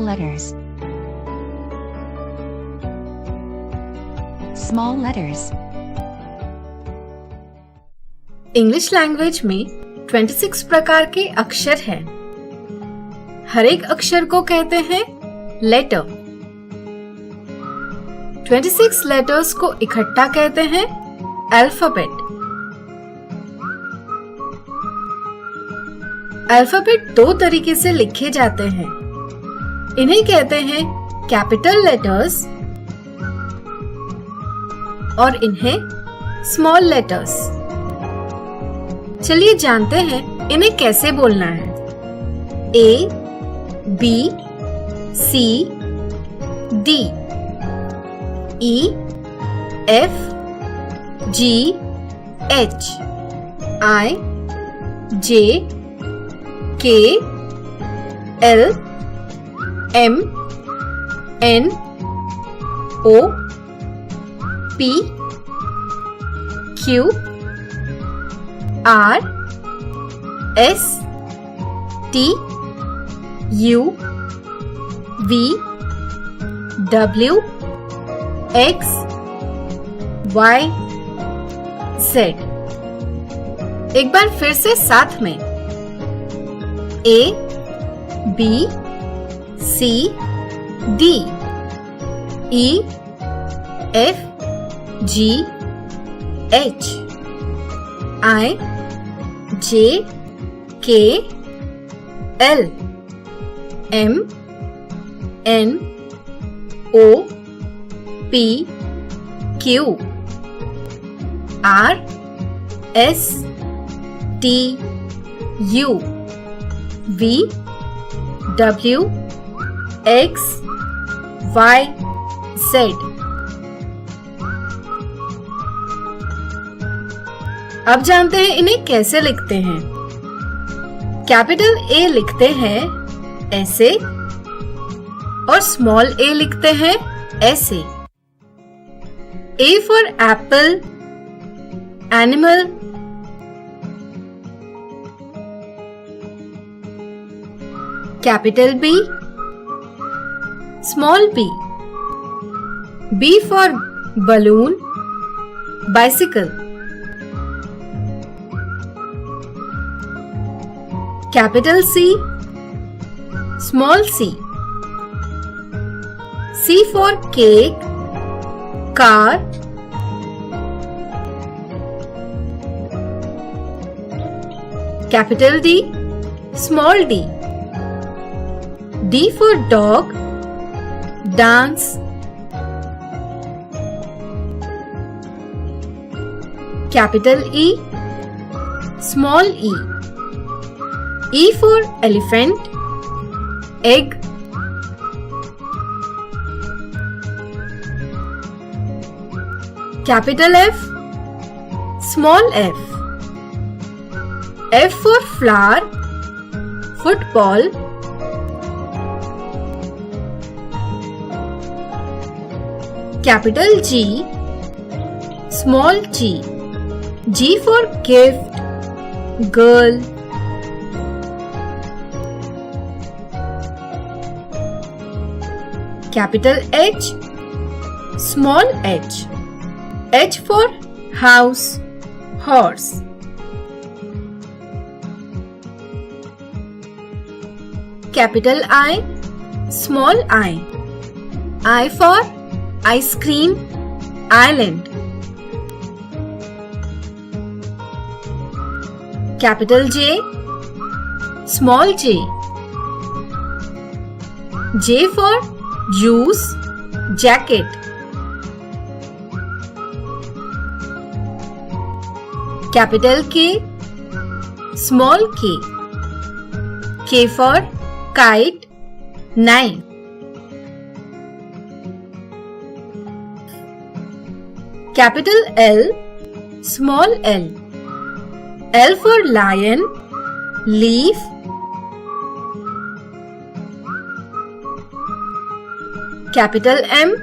letters. Small letters. English language में 26 प्रकार के अक्षर हैं। हर एक अक्षर को कहते हैं लेटर। 26 लेटर्स को इकट्ठा कहते हैं अल्फाबेट। अल्फाबेट दो तरीके से लिखे जाते हैं। इन्हें कहते हैं कैपिटल लेटर्स और इन्हें स्मॉल लेटर्स। चलिए जानते हैं इन्हें कैसे बोलना है। A, B, C, D, E, F, G, H, I, J, K, L, M, N, O, P, Q, R, S, T, U, V, W, X, Y, Z। एक बार फिर से साथ में A, B, C, D, E, F, G, H, I, J, K, L, M, N, O, P, Q, R, S, T, U, V, W, X, Y, Z। अब जानते हैं इन्हें कैसे लिखते हैं। कैपिटल ए लिखते हैं ऐसे और स्मॉल ए लिखते हैं ऐसे। A for apple, animal, capital B, small b, B for balloon, bicycle, capital C, small c, C for cake, car, capital D, small d, D for dog, dance, capital E, small e, E for elephant, egg, capital F, small f, F for flower, football, capital G, small g, G for gift, girl, capital H, small h, H for house, horse, capital I, small I, I for ice cream, island, capital J, small j, J for juice, jacket, capital K, small k, K for kite, knife, capital L, small l, L for lion, leaf, capital M,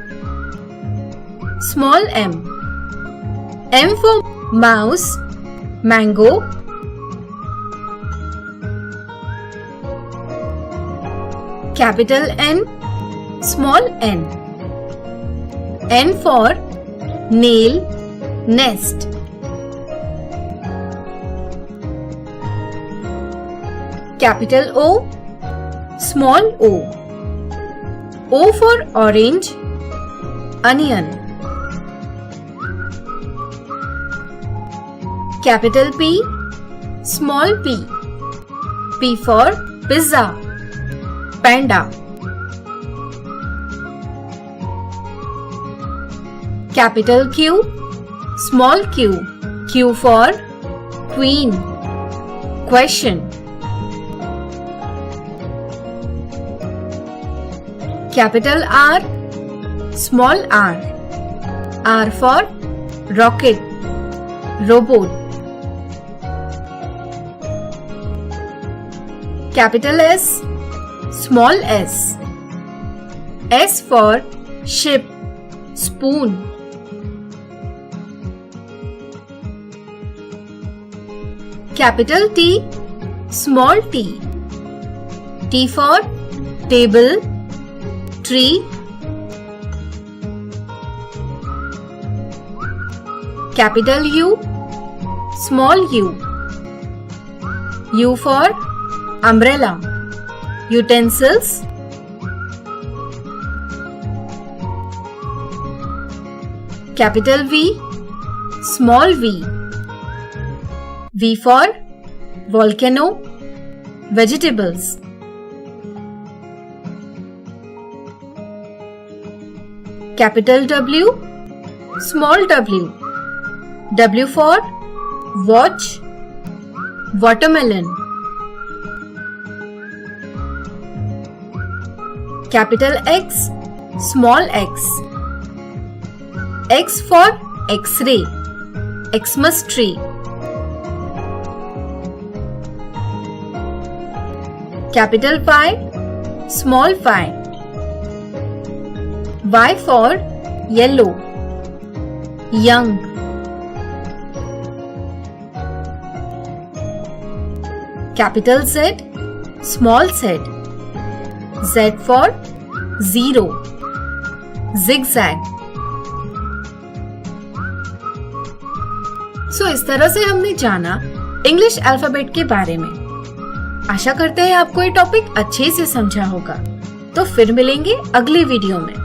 small m, M for mouse, mango, Capital N, small n. N for nail, nest. Capital O, small o. O for orange, onion. Capital P, small p. P for pizza, panda. Capital Q, small q. Q for queen, question. Capital R, small r. R for rocket, robot. Capital S, small s. S for ship, spoon. Capital T, small t. T for table, tree. Capital U, small u. U for umbrella, utensils. Capital V, small v. V for volcano, vegetables. Capital W, small w. W for watch, watermelon. Capital X, small x. X for X-ray, Xmas tree. Capital Y, small y. Y for yellow, young. Capital Z, small z. Z for zero, zigzag. इस तरह से हमने जाना English alphabet के बारे में। आशा करते हैं आपको ये टॉपिक अच्छे से समझा होगा। तो फिर मिलेंगे अगले वीडियो में।